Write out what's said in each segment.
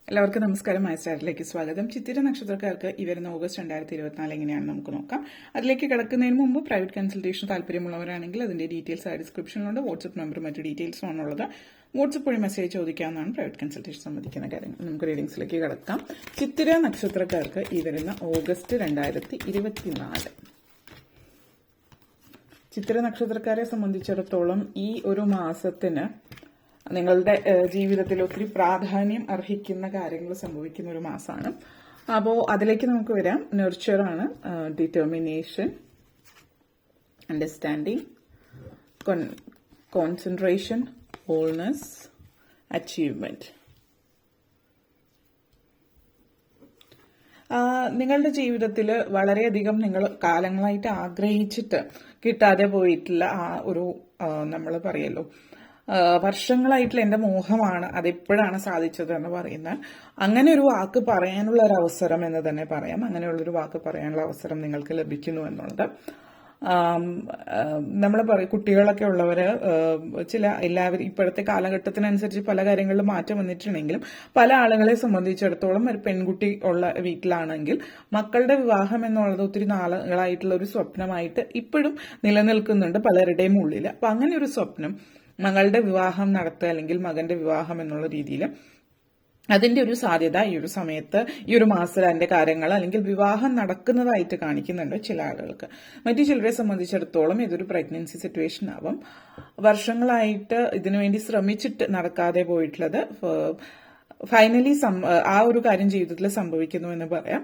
എല്ലാവർക്കും നമസ്കാരം. മൈസ്റ്റാറിലേക്ക് സ്വാഗതം. ചിത്തിര നക്ഷത്രക്കാർക്ക് ഈ വരുന്ന ഓഗസ്റ്റ് 2024 എങ്ങനെയാണ് നമുക്ക് നോക്കാം. അതിലേക്ക് കിടക്കുന്നതിന് മുമ്പ് പ്രൈവറ്റ് കൺസൾട്ടേഷൻ താല്പര്യമുള്ളവരാണെങ്കിൽ അതിന്റെ ഡീറ്റെയിൽസ് ആ ഡിസ്ക്രിപ്ഷനിലുണ്ട്. വാട്സ്ആപ്പ് നമ്പർ മറ്റു ഡീറ്റെയിൽസും ആണുള്ളത്. വാട്സ്ആപ്പ് വഴി മെസ്സേജ് ചോദിക്കാവുന്നതാണ് പ്രൈവറ്റ് കൺസൾട്ടേഷൻ സംബന്ധിക്കുന്ന കാര്യങ്ങൾ. നമുക്ക് റീഡിംഗ്സിലേക്ക് കിടക്കാം. ചിത്തിര നക്ഷത്രക്കാർക്ക് ഈ വരുന്ന ഓഗസ്റ്റ് 2024. ചിത്തിര നക്ഷത്രക്കാരെ സംബന്ധിച്ചിടത്തോളം ഈ ഒരു മാസത്തിന് നിങ്ങളുടെ ജീവിതത്തിൽ ഒത്തിരി പ്രാധാന്യം അർഹിക്കുന്ന കാര്യങ്ങൾ സംഭവിക്കുന്ന ഒരു മാസമാണ്. അപ്പോൾ അതിലേക്ക് നമുക്ക് വരാം. നെർച്ചറാണ്, determination, understanding, concentration, wholeness, achievement. നിങ്ങളുടെ ജീവിതത്തിൽ വളരെയധികം നിങ്ങൾ കാലങ്ങളായിട്ട് ആഗ്രഹിച്ചിട്ട് കിട്ടാതെ പോയിട്ടുള്ള ആ ഒരു നമ്മൾ പറയല്ലോ വർഷങ്ങളായിട്ടുള്ള എന്റെ മോഹമാണ്, അതെപ്പോഴാണ് സാധിച്ചത് എന്ന് പറയുന്നത്. അങ്ങനെ ഒരു വാക്ക് പറയാനുള്ള ഒരു അവസരം എന്ന് തന്നെ പറയാം. അങ്ങനെയുള്ളൊരു വാക്ക് പറയാനുള്ള അവസരം നിങ്ങൾക്ക് ലഭിക്കുന്നു എന്നുള്ളത്. നമ്മൾ പറയും, കുട്ടികളൊക്കെ ഉള്ളവര് എല്ലാവരും ഇപ്പോഴത്തെ കാലഘട്ടത്തിനനുസരിച്ച് പല കാര്യങ്ങളിലും മാറ്റം വന്നിട്ടുണ്ടെങ്കിലും പല ആളുകളെ സംബന്ധിച്ചിടത്തോളം ഒരു പെൺകുട്ടി ഉള്ള വീട്ടിലാണെങ്കിൽ മക്കളുടെ വിവാഹം എന്നുള്ളത് ഒത്തിരി നാളുകളായിട്ടുള്ള ഒരു സ്വപ്നമായിട്ട് ഇപ്പോഴും നിലനിൽക്കുന്നുണ്ട് പലരുടെയും ഉള്ളിൽ. അപ്പൊ അങ്ങനെ ഒരു സ്വപ്നം, മകളുടെ വിവാഹം നടത്തുക അല്ലെങ്കിൽ മകന്റെ വിവാഹം എന്നുള്ള രീതിയിൽ അതിന്റെ ഒരു സാധ്യത ഈ ഒരു സമയത്ത്, ഈ ഒരു മാസത്തിൽ അതിന്റെ കാര്യങ്ങൾ അല്ലെങ്കിൽ വിവാഹം നടക്കുന്നതായിട്ട് കാണിക്കുന്നുണ്ട് ചില ആളുകൾക്ക്. മറ്റു ചിലരെ സംബന്ധിച്ചിടത്തോളം ഇതൊരു പ്രഗ്നൻസി സിറ്റുവേഷൻ ആവും. വർഷങ്ങളായിട്ട് ഇതിനുവേണ്ടി ശ്രമിച്ചിട്ട് നടക്കാതെ പോയിട്ടുള്ളത് ഫൈനലി ആ ഒരു കാര്യം ജീവിതത്തിൽ സംഭവിക്കുന്നു എന്ന് പറയാം.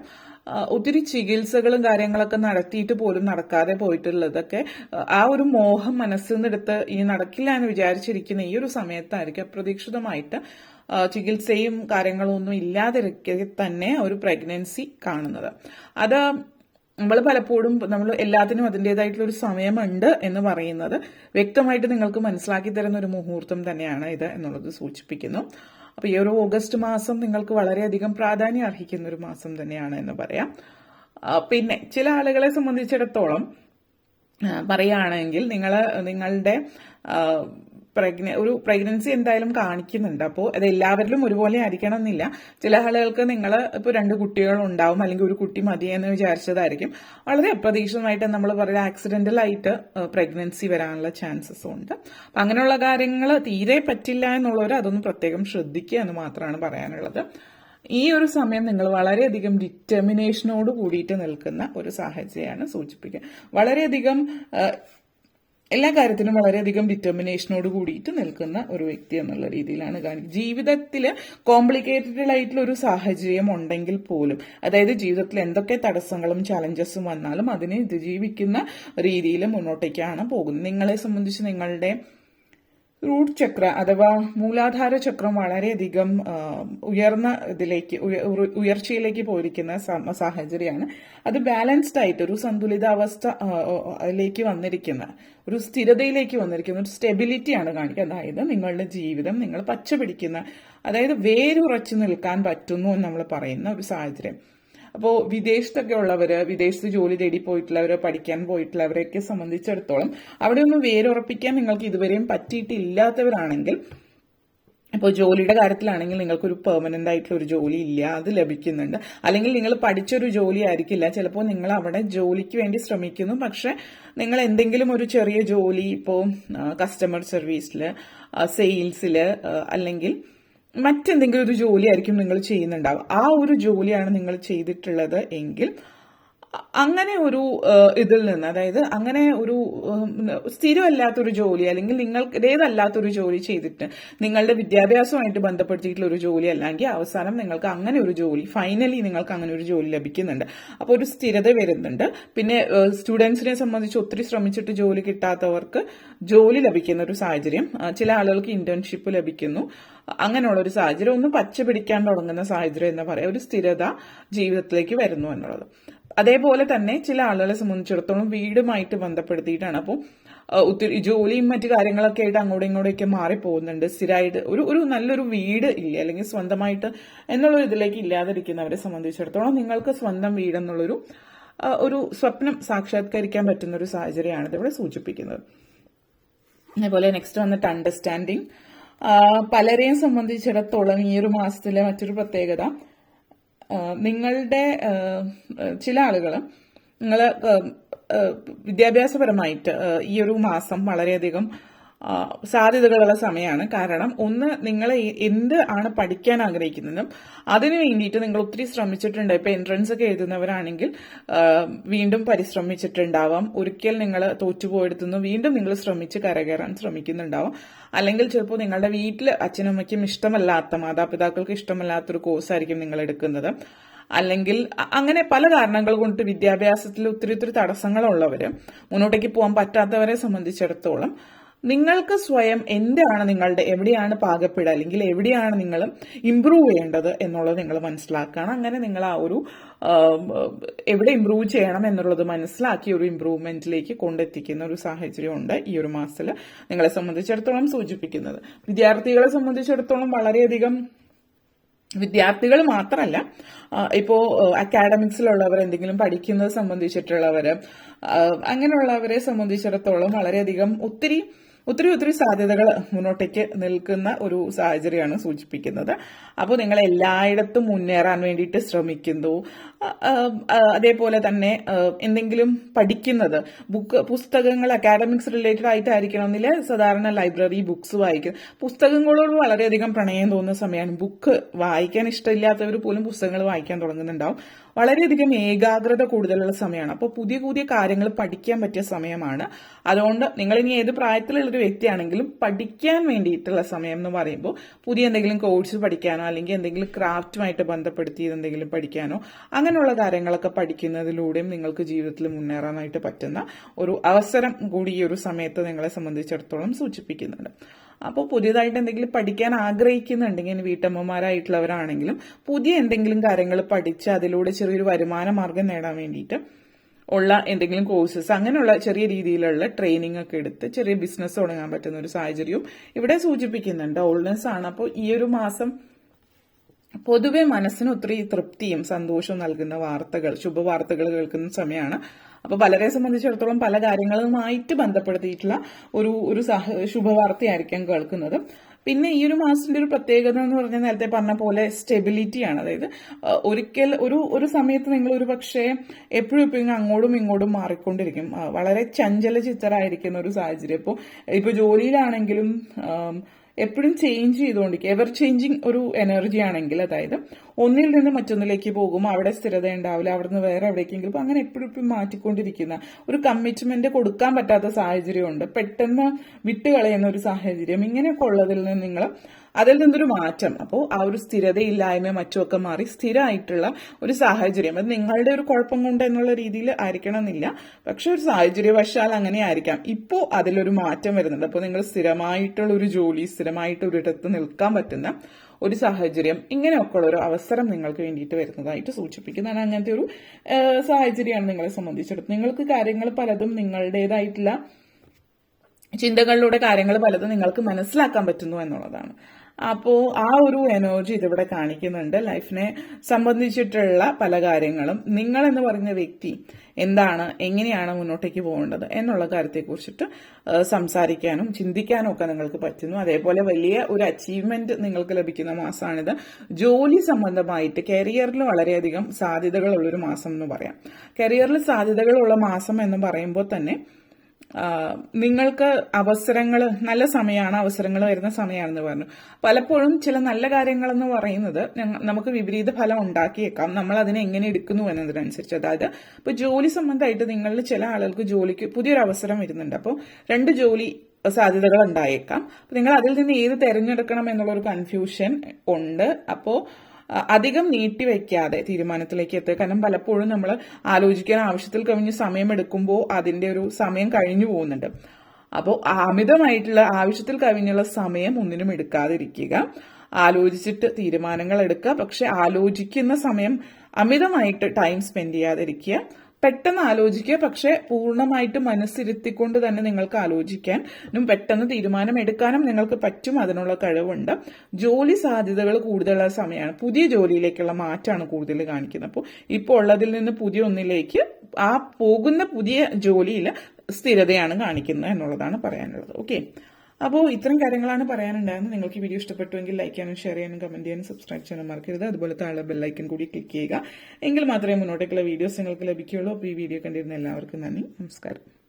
ഒത്തിരി ചികിത്സകളും കാര്യങ്ങളൊക്കെ നടത്തിയിട്ട് പോലും നടക്കാതെ പോയിട്ടുള്ളതൊക്കെ ആ ഒരു മോഹം മനസ്സിൽ നിന്നെടുത്ത് ഇനി നടക്കില്ല എന്ന് വിചാരിച്ചിരിക്കുന്ന ഈ ഒരു സമയത്തായിരിക്കും അപ്രതീക്ഷിതമായിട്ട് ചികിത്സയും കാര്യങ്ങളും ഒന്നും ഇല്ലാതിരിക്കെ തന്നെ ഒരു പ്രഗ്നൻസി കാണുന്നത്. അത് നമ്മൾ പലപ്പോഴും നമ്മൾ എല്ലാത്തിനും അതിൻ്റെതായിട്ടുള്ള ഒരു സമയമുണ്ട് എന്ന് പറയുന്നത് വ്യക്തമായിട്ട് നിങ്ങൾക്ക് മനസ്സിലാക്കി തരുന്ന ഒരു മുഹൂർത്തം തന്നെയാണ് ഇത് എന്നുള്ളത് സൂചിപ്പിക്കുന്നു. അപ്പൊ ഈ ഒരു ഓഗസ്റ്റ് മാസം നിങ്ങൾക്ക് വളരെയധികം പ്രാധാന്യം അർഹിക്കുന്ന ഒരു മാസം തന്നെയാണ് എന്ന് പറയാം. പിന്നെ ചില ആളുകളെ സംബന്ധിച്ചിടത്തോളം പറയുകയാണെങ്കിൽ നിങ്ങളുടെ ഒരു പ്രഗ്നൻസി എന്തായാലും കാണിക്കുന്നുണ്ട്. അപ്പോൾ അത് എല്ലാവരിലും ഒരുപോലെ ആയിരിക്കണം എന്നില്ല. ചില ആളുകൾക്ക് നിങ്ങൾ ഇപ്പോൾ 2 കുട്ടികൾ ഉണ്ടാവും, അല്ലെങ്കിൽ ഒരു കുട്ടി മതിയെന്ന് വിചാരിച്ചതായിരിക്കും. വളരെ അപ്രതീക്ഷിതമായിട്ട് നമ്മൾ പറയുക ആക്സിഡന്റൽ ആയിട്ട് പ്രഗ്നൻസി വരാനുള്ള ചാൻസസ് ഉണ്ട്. അപ്പം അങ്ങനെയുള്ള കാര്യങ്ങൾ തീരെ പറ്റില്ല എന്നുള്ളവർ അതൊന്ന് പ്രത്യേകം ശ്രദ്ധിക്കുക എന്ന് മാത്രമാണ് പറയാനുള്ളത്. ഈ ഒരു സമയം നിങ്ങൾ വളരെയധികം ഡിറ്റർമിനേഷനോട് കൂടിയിട്ട് നിൽക്കുന്ന ഒരു സാഹചര്യമാണ് സൂചിപ്പിക്കുക. വളരെയധികം എല്ലാ കാര്യത്തിനും വളരെയധികം ഡിറ്റർമിനേഷനോട് കൂടിയിട്ട് നിൽക്കുന്ന ഒരു വ്യക്തി എന്നുള്ള രീതിയിലാണ് കാണിക്കുന്നത്. ജീവിതത്തിൽ കോംപ്ലിക്കേറ്റഡ് ആയിട്ടുള്ള ഒരു സാഹചര്യം ഉണ്ടെങ്കിൽ പോലും, അതായത് ജീവിതത്തിൽ എന്തൊക്കെ തടസ്സങ്ങളും ചലഞ്ചസും വന്നാലും അതിനെ അതിജീവിക്കുന്ന രീതിയിൽ മുന്നോട്ടേക്കാണ് പോകുന്നത്. നിങ്ങളെ സംബന്ധിച്ച് നിങ്ങളുടെ റൂട്ട് ചക്ര അഥവാ മൂലാധാര ചക്രം വളരെയധികം ഉയർന്ന ഇതിലേക്ക് ഉയർച്ചയിലേക്ക് പോയിരിക്കുന്ന സാഹചര്യമാണ്. അത് ബാലൻസ്ഡ് ആയിട്ട് ഒരു സന്തുലിതാവസ്ഥയിലേക്ക് വന്നിരിക്കുന്ന, ഒരു സ്ഥിരതയിലേക്ക് വന്നിരിക്കുന്ന ഒരു സ്റ്റെബിലിറ്റിയാണ് കാണിക്കുക. അതായത് നിങ്ങളുടെ ജീവിതം നിങ്ങൾ പച്ചപിടിക്കുന്ന, അതായത് വേരുറച്ചു നിൽക്കാൻ പറ്റുന്നു എന്ന് നമ്മൾ പറയുന്ന ഒരു സാഹചര്യം. അപ്പോൾ വിദേശത്തൊക്കെ ഉള്ളവര്, വിദേശത്ത് ജോലി തേടി പോയിട്ടുള്ളവര്, പഠിക്കാൻ പോയിട്ടുള്ളവരെയൊക്കെ സംബന്ധിച്ചിടത്തോളം അവിടെ ഒന്ന് വേരുറപ്പിക്കാൻ നിങ്ങൾക്ക് ഇതുവരെയും പറ്റിയിട്ടില്ലാത്തവരാണെങ്കിൽ, ഇപ്പോൾ ജോലിയുടെ കാര്യത്തിലാണെങ്കിൽ നിങ്ങൾക്കൊരു പെർമനന്റ് ആയിട്ടുള്ള ഒരു ജോലി ഇല്ല, അത് ലഭിക്കുന്നുണ്ട്. അല്ലെങ്കിൽ നിങ്ങൾ പഠിച്ചൊരു ജോലി ആയിരിക്കില്ല, ചിലപ്പോൾ നിങ്ങൾ അവിടെ ജോലിക്ക് വേണ്ടി ശ്രമിക്കുന്നു, പക്ഷെ നിങ്ങൾ എന്തെങ്കിലും ഒരു ചെറിയ ജോലി, ഇപ്പോൾ കസ്റ്റമർ സർവീസിൽ, സെയിൽസിൽ, അല്ലെങ്കിൽ മറ്റെന്തെങ്കിലും ഒരു ജോലിയായിരിക്കും നിങ്ങൾ ചെയ്യുന്നുണ്ടാവുക. ആ ഒരു ജോലിയാണ് നിങ്ങൾ ചെയ്തിട്ടുള്ളത് എങ്കിൽ അങ്ങനെ ഒരു ഇതിൽ നിന്ന്, അതായത് അങ്ങനെ ഒരു സ്ഥിരമല്ലാത്തൊരു ജോലി അല്ലെങ്കിൽ നിങ്ങളുടേതല്ലാത്തൊരു ജോലി ചെയ്തിട്ട് നിങ്ങളുടെ വിദ്യാഭ്യാസവുമായിട്ട് ബന്ധപ്പെടുത്തിയിട്ടുള്ള ഒരു ജോലി അല്ലെങ്കിൽ അവസാനം നിങ്ങൾക്ക് അങ്ങനെ ഒരു ജോലി, ഫൈനലി നിങ്ങൾക്ക് അങ്ങനെ ഒരു ജോലി ലഭിക്കുന്നുണ്ട്. അപ്പോൾ ഒരു സ്ഥിരത വരുന്നുണ്ട്. പിന്നെ സ്റ്റുഡൻസിനെ സംബന്ധിച്ച് ഒത്തിരി ശ്രമിച്ചിട്ട് ജോലി കിട്ടാത്തവർക്ക് ജോലി ലഭിക്കുന്ന ഒരു സാഹചര്യം, ചില ആളുകൾക്ക് ഇന്റേൺഷിപ്പ് ലഭിക്കുന്നു. അങ്ങനെയുള്ള ഒരു സാഹചര്യം, ഒന്ന് പച്ച പിടിക്കാൻ തുടങ്ങുന്ന സാഹചര്യം എന്ന് പറയാം, ഒരു സ്ഥിരത ജീവിതത്തിലേക്ക് വരുന്നു എന്നുള്ളത്. അതേപോലെ തന്നെ ചില ആളുകളെ സംബന്ധിച്ചിടത്തോളം വീടുമായിട്ട് ബന്ധപ്പെടുത്തിയിട്ടാണ്. അപ്പോൾ ഒത്തിരി ജോലിയും മറ്റു കാര്യങ്ങളൊക്കെ ആയിട്ട് അങ്ങോട്ടും ഇങ്ങോട്ടൊക്കെ മാറിപ്പോകുന്നുണ്ട്. സ്ഥിരമായിട്ട് ഒരു നല്ലൊരു വീട് ഇല്ല, അല്ലെങ്കിൽ സ്വന്തമായിട്ട് എന്നുള്ളൊരു ഇതിലേക്ക് ഇല്ലാതിരിക്കുന്നവരെ സംബന്ധിച്ചിടത്തോളം നിങ്ങൾക്ക് സ്വന്തം വീട് എന്നുള്ളൊരു ഒരു സ്വപ്നം സാക്ഷാത്കരിക്കാൻ പറ്റുന്ന ഒരു സാഹചര്യമാണ് ഇതിവിടെ സൂചിപ്പിക്കുന്നത്. അതേപോലെ നെക്സ്റ്റ് വന്നിട്ട് അണ്ടർസ്റ്റാൻഡിങ്. പലരെയും സംബന്ധിച്ചിടത്തോളം ഈ ഒരു മാസത്തിലെ മറ്റൊരു പ്രത്യേകത, നിങ്ങളുടെ ചില ആളുകൾ നിങ്ങൾ വിദ്യാഭ്യാസപരമായിട്ട് ഈ ഒരു മാസം വളരെയധികം സാധ്യതകളുള്ള സമയമാണ്. കാരണം ഒന്ന്, നിങ്ങൾ എന്ത് ആണ് പഠിക്കാൻ ആഗ്രഹിക്കുന്നതും അതിനു വേണ്ടിയിട്ട് നിങ്ങൾ ഒത്തിരി ശ്രമിച്ചിട്ടുണ്ട്. ഇപ്പൊ എൻട്രൻസ് ഒക്കെ എഴുതുന്നവരാണെങ്കിൽ വീണ്ടും പരിശ്രമിച്ചിട്ടുണ്ടാവാം. ഒരിക്കൽ നിങ്ങൾ തോറ്റുപോയെടുത്തുനിന്ന് വീണ്ടും നിങ്ങൾ ശ്രമിച്ച് കരകയറാൻ ശ്രമിക്കുന്നുണ്ടാവാം. അല്ലെങ്കിൽ ചിലപ്പോൾ നിങ്ങളുടെ വീട്ടിൽ അച്ഛനമ്മയ്ക്കും ഇഷ്ടമല്ലാത്ത, മാതാപിതാക്കൾക്ക് ഇഷ്ടമല്ലാത്തൊരു കോഴ്സായിരിക്കും നിങ്ങൾ എടുക്കുന്നത്. അല്ലെങ്കിൽ അങ്ങനെ പല കാരണങ്ങൾ കൊണ്ട് വിദ്യാഭ്യാസത്തിൽ ഒത്തിരി തടസ്സങ്ങളുള്ളവര്, മുന്നോട്ടേക്ക് പോകാൻ പറ്റാത്തവരെ സംബന്ധിച്ചിടത്തോളം നിങ്ങൾക്ക് സ്വയം എന്താണ് നിങ്ങളുടെ, എവിടെയാണ് പാകപ്പെടുക, അല്ലെങ്കിൽ എവിടെയാണ് നിങ്ങൾ ഇംപ്രൂവ് ചെയ്യേണ്ടത് എന്നുള്ളത് നിങ്ങൾ മനസ്സിലാക്കണം. അങ്ങനെ നിങ്ങൾ ആ ഒരു എവിടെ ഇംപ്രൂവ് ചെയ്യണം എന്നുള്ളത് മനസ്സിലാക്കി ഒരു ഇംപ്രൂവ്മെന്റിലേക്ക് കൊണ്ടെത്തിക്കുന്ന ഒരു സാഹചര്യമുണ്ട് ഈ ഒരു മാസത്തിൽ നിങ്ങളെ സംബന്ധിച്ചിടത്തോളം സൂചിപ്പിക്കുന്നത്. വിദ്യാർത്ഥികളെ സംബന്ധിച്ചിടത്തോളം വളരെയധികം, വിദ്യാർത്ഥികൾ മാത്രമല്ല, ഇപ്പോ അക്കാഡമിക്സിലുള്ളവർ, എന്തെങ്കിലും പഠിക്കുന്നത് സംബന്ധിച്ചിട്ടുള്ളവര്, അങ്ങനെയുള്ളവരെ സംബന്ധിച്ചിടത്തോളം വളരെയധികം ഒത്തിരി സാധ്യതകൾ മുന്നോട്ടേക്ക് നിൽക്കുന്ന ഒരു സാഹചര്യമാണ് സൂചിപ്പിക്കുന്നത്. അപ്പോൾ നിങ്ങൾ എല്ലായിടത്തും മുന്നേറാൻ വേണ്ടിയിട്ട് ശ്രമിക്കുന്നു. അതേപോലെ തന്നെ എന്തെങ്കിലും പഠിക്കുന്നത്, പുസ്തകങ്ങൾ അക്കാഡമിക്സ് റിലേറ്റഡ് ആയിട്ടായിരിക്കണമെന്നില്ല, സാധാരണ ലൈബ്രറി ബുക്സ് വായിക്കും. പുസ്തകങ്ങളോട് വളരെയധികം പ്രണയം തോന്നുന്ന സമയമാണ്. ബുക്ക് വായിക്കാൻ ഇഷ്ടമില്ലാത്തവർ പോലും പുസ്തകങ്ങൾ വായിക്കാൻ തുടങ്ങുന്നുണ്ടാവും. വളരെയധികം ഏകാഗ്രത കൂടുതലുള്ള സമയമാണ്. അപ്പോൾ പുതിയ കാര്യങ്ങൾ പഠിക്കാൻ പറ്റിയ സമയമാണ്. അതുകൊണ്ട് നിങ്ങൾ ഇനി ഏത് പ്രായത്തിലുള്ളൊരു വ്യക്തിയാണെങ്കിലും പഠിക്കാൻ വേണ്ടിയിട്ടുള്ള സമയം എന്ന് പറയുമ്പോൾ പുതിയ എന്തെങ്കിലും കോഴ്സ് പഠിക്കാനോ അല്ലെങ്കിൽ എന്തെങ്കിലും ക്രാഫ്റ്റുമായിട്ട് ബന്ധപ്പെടുത്തിയത് എന്തെങ്കിലും പഠിക്കാനോ അങ്ങനെയുള്ള കാര്യങ്ങളൊക്കെ പഠിക്കുന്നതിലൂടെയും നിങ്ങൾക്ക് ജീവിതത്തിൽ മുന്നേറാനായിട്ട് പറ്റുന്ന ഒരു അവസരം കൂടി ഈ ഒരു സമയത്ത് നിങ്ങളെ സംബന്ധിച്ചിടത്തോളം സൂചിപ്പിക്കുന്നുണ്ട്. അപ്പോൾ പുതിയതായിട്ട് എന്തെങ്കിലും പഠിക്കാൻ ആഗ്രഹിക്കുന്നുണ്ടെങ്കിൽ, വീട്ടമ്മമാരായിട്ടുള്ളവരാണെങ്കിലും പുതിയ എന്തെങ്കിലും കാര്യങ്ങൾ പഠിച്ച് അതിലൂടെ ചെറിയൊരു വരുമാന മാർഗം നേടാൻ വേണ്ടിയിട്ട് ഉള്ള എന്തെങ്കിലും കോഴ്സസ്, അങ്ങനെയുള്ള ചെറിയ രീതിയിലുള്ള ട്രെയിനിങ് ഒക്കെ എടുത്ത് ചെറിയ ബിസിനസ് തുടങ്ങാൻ പറ്റുന്ന ഒരു സാഹചര്യവും ഇവിടെ സൂചിപ്പിക്കുന്നുണ്ട്. ഓൾനെസ് ആണ്. അപ്പോൾ ഈ ഒരു മാസം പൊതുവെ മനസ്സിന് ഒത്തിരി തൃപ്തിയും സന്തോഷവും നൽകുന്ന വാർത്തകൾ, ശുഭവാർത്തകൾ കേൾക്കുന്ന സമയമാണ്. അപ്പൊ പലരെ സംബന്ധിച്ചിടത്തോളം പല കാര്യങ്ങളുമായിട്ട് ബന്ധപ്പെടുത്തിയിട്ടുള്ള ഒരു ശുഭവാർത്തയായിരിക്കാം കേൾക്കുന്നത്. പിന്നെ ഈ ഒരു മാസത്തിന്റെ ഒരു പ്രത്യേകത എന്ന് പറഞ്ഞാൽ നേരത്തെ പറഞ്ഞ പോലെ സ്റ്റെബിലിറ്റിയാണ്. അതായത് ഒരിക്കൽ ഒരു സമയത്ത് നിങ്ങൾ ഒരു പക്ഷേ എപ്പോഴും അങ്ങോട്ടും ഇങ്ങോട്ടും മാറിക്കൊണ്ടിരിക്കും. വളരെ ചഞ്ചല ചിത്തരായിരിക്കുന്ന ഒരു സാഹചര്യം. ഇപ്പൊ ജോലിയിലാണെങ്കിലും എപ്പോഴും ചേഞ്ച് ചെയ്തുകൊണ്ടിരിക്കും. എവർ ചേഞ്ചിങ് ഒരു എനർജി ആണെങ്കിൽ, അതായത് ഒന്നിൽ നിന്ന് മറ്റൊന്നിലേക്ക് പോകും, അവിടെ സ്ഥിരത ഉണ്ടാവില്ല, അവിടുന്ന് വേറെ എവിടേക്കെങ്കിലും അങ്ങനെ എപ്പോഴും മാറ്റിക്കൊണ്ടിരിക്കുന്ന ഒരു കമ്മിറ്റ്മെന്റ് കൊടുക്കാൻ പറ്റാത്ത സാഹചര്യമുണ്ട്. പെട്ടെന്ന് വിട്ടുകളയുന്ന ഒരു സാഹചര്യം, ഇങ്ങനെയൊക്കെ ഉള്ളതിൽ നിന്ന് നിങ്ങൾ അതിൽ നിന്നൊരു മാറ്റം, അപ്പോൾ ആ ഒരു സ്ഥിരതയില്ലായ്മ മറ്റുമൊക്കെ മാറി സ്ഥിരമായിട്ടുള്ള ഒരു സാഹചര്യം, അത് നിങ്ങളുടെ ഒരു കുഴപ്പം കൊണ്ട് എന്നുള്ള രീതിയിൽ ആയിരിക്കണം എന്നില്ല, പക്ഷെ ഒരു സാഹചര്യവശാൽ അങ്ങനെ ആയിരിക്കാം. ഇപ്പോൾ അതിലൊരു മാറ്റം വരുന്നുണ്ട്. അപ്പോൾ നിങ്ങൾ സ്ഥിരമായിട്ടുള്ള ഒരു ജോലി, സ്ഥിരമായിട്ട് ഒരിടത്ത് നിൽക്കാൻ പറ്റുന്ന ഒരു സാഹചര്യം, ഇങ്ങനെയൊക്കെയുള്ള ഒരു അവസരം നിങ്ങൾക്ക് വേണ്ടിയിട്ട് വരുന്നതായിട്ട് സൂചിപ്പിക്കുന്നതാണ്. അങ്ങനത്തെ ഒരു സാഹചര്യമാണ് നിങ്ങളെ സംബന്ധിച്ചിടത്തോളം. നിങ്ങൾക്ക് കാര്യങ്ങൾ പലതും നിങ്ങളുടേതായിട്ടുള്ള ചിന്തകളിലൂടെ കാര്യങ്ങൾ പലതും നിങ്ങൾക്ക് മനസ്സിലാക്കാൻ പറ്റുന്നു എന്നുള്ളതാണ്. അപ്പോൾ ആ ഒരു എനർജി ഇതിവിടെ കാണിക്കുന്നുണ്ട്. ലൈഫിനെ സംബന്ധിച്ചിട്ടുള്ള പല കാര്യങ്ങളും നിങ്ങൾ എന്ന് പറഞ്ഞ വ്യക്തി എന്താണ്, എങ്ങനെയാണ് മുന്നോട്ടേക്ക് പോകേണ്ടത് എന്നുള്ള കാര്യത്തെക്കുറിച്ചിട്ട് സംസാരിക്കാനും ചിന്തിക്കാനും ഒക്കെ നിങ്ങൾക്ക് പറ്റുന്നു. അതേപോലെ വലിയ ഒരു അച്ചീവ്മെന്റ് നിങ്ങൾക്ക് ലഭിക്കുന്ന മാസമാണിത്. ജോലി സംബന്ധമായിട്ട് കരിയറിൽ വളരെയധികം സാധ്യതകളുള്ളൊരു മാസം എന്ന് പറയാം. കരിയറിൽ സാധ്യതകളുള്ള മാസം എന്ന് പറയുമ്പോൾ തന്നെ നിങ്ങൾക്ക് അവസരങ്ങൾ, നല്ല സമയമാണ്, അവസരങ്ങൾ വരുന്ന സമയമാണെന്ന് പറഞ്ഞു. പലപ്പോഴും ചില നല്ല കാര്യങ്ങളെന്ന് പറയുന്നത് നമുക്ക് വിപരീത ഫലം ഉണ്ടാക്കിയേക്കാം, നമ്മൾ അതിനെ എങ്ങനെ എടുക്കുന്നു എന്നതിനനുസരിച്ച്. അതായത് ഇപ്പൊ ജോലി സംബന്ധമായിട്ട് നിങ്ങളിൽ ചില ആളുകൾക്ക് ജോലിക്ക് പുതിയൊരു അവസരം വരുന്നുണ്ട്. അപ്പോൾ 2 ജോലി സാധ്യതകൾ ഉണ്ടായേക്കാം. നിങ്ങൾ അതിൽ നിന്ന് ഏത് തിരഞ്ഞെടുക്കണം എന്നുള്ള ഒരു കൺഫ്യൂഷൻ ഉണ്ട്. അപ്പോൾ അധികം നീട്ടിവെക്കാതെ തീരുമാനത്തിലേക്ക് എത്തുക. കാരണം പലപ്പോഴും നമ്മൾ ആലോചിക്കാൻ ആവശ്യത്തിൽ കവിഞ്ഞ് സമയമെടുക്കുമ്പോൾ അതിന്റെ ഒരു സമയം കഴിഞ്ഞു പോകുന്നുണ്ട്. അപ്പോൾ അമിതമായിട്ടുള്ള ആവശ്യത്തിൽ കവിഞ്ഞുള്ള സമയം ഒന്നിനും എടുക്കാതിരിക്കുക. ആലോചിച്ചിട്ട് തീരുമാനങ്ങൾ എടുക്കുക. പക്ഷെ ആലോചിക്കുന്ന സമയം അമിതമായിട്ട് ടൈം സ്പെൻഡ് ചെയ്യാതിരിക്കുക. പെട്ടെന്ന് ആലോചിക്കുക, പക്ഷെ പൂർണ്ണമായിട്ട് മനസ്സിരുത്തിക്കൊണ്ട് തന്നെ നിങ്ങൾക്ക് ആലോചിക്കാനും പെട്ടെന്ന് തീരുമാനം എടുക്കാനും നിങ്ങൾക്ക് പറ്റും. അതിനുള്ള കഴിവുണ്ട്. ജോലി സാധ്യതകൾ കൂടുതലുള്ള സമയമാണ്. പുതിയ ജോലിയിലേക്കുള്ള മാറ്റമാണ് കൂടുതൽ കാണിക്കുന്നത്. അപ്പോൾ ഇപ്പോൾ ഉള്ളതിൽ നിന്ന് പുതിയ ഒന്നിലേക്ക്, ആ പോകുന്ന പുതിയ ജോലിയിൽ സ്ഥിരതയാണ് കാണിക്കുന്നത് എന്നുള്ളതാണ് പറയാനുള്ളത്. ഓക്കെ, അപ്പോൾ ഇത്തരം കാര്യങ്ങളാണ് പറയാനുണ്ടായിരുന്നത്. നിങ്ങൾക്ക് ഈ വീഡിയോ ഇഷ്ടപ്പെട്ടുവെങ്കിൽ ലൈക്ക് ചെയ്യാനും ഷെയർ ചെയ്യാനും കമന്റ് ചെയ്യാനും സബ്സ്ക്രൈബ് ചെയ്യാനും മറക്കരുത്. അതുപോലെ താഴെ ബെല്ലൈക്കൻ കൂടി ക്ലിക്ക് ചെയ്യുക. എങ്കിൽ മാത്രമേ മുന്നോട്ടേക്കുള്ള വീഡിയോസ് നിങ്ങൾക്ക് ലഭിക്കുകയുള്ളൂ. അപ്പോൾ ഈ വീഡിയോ കണ്ടിരുന്ന എല്ലാവർക്കും നന്ദി, നമസ്കാരം.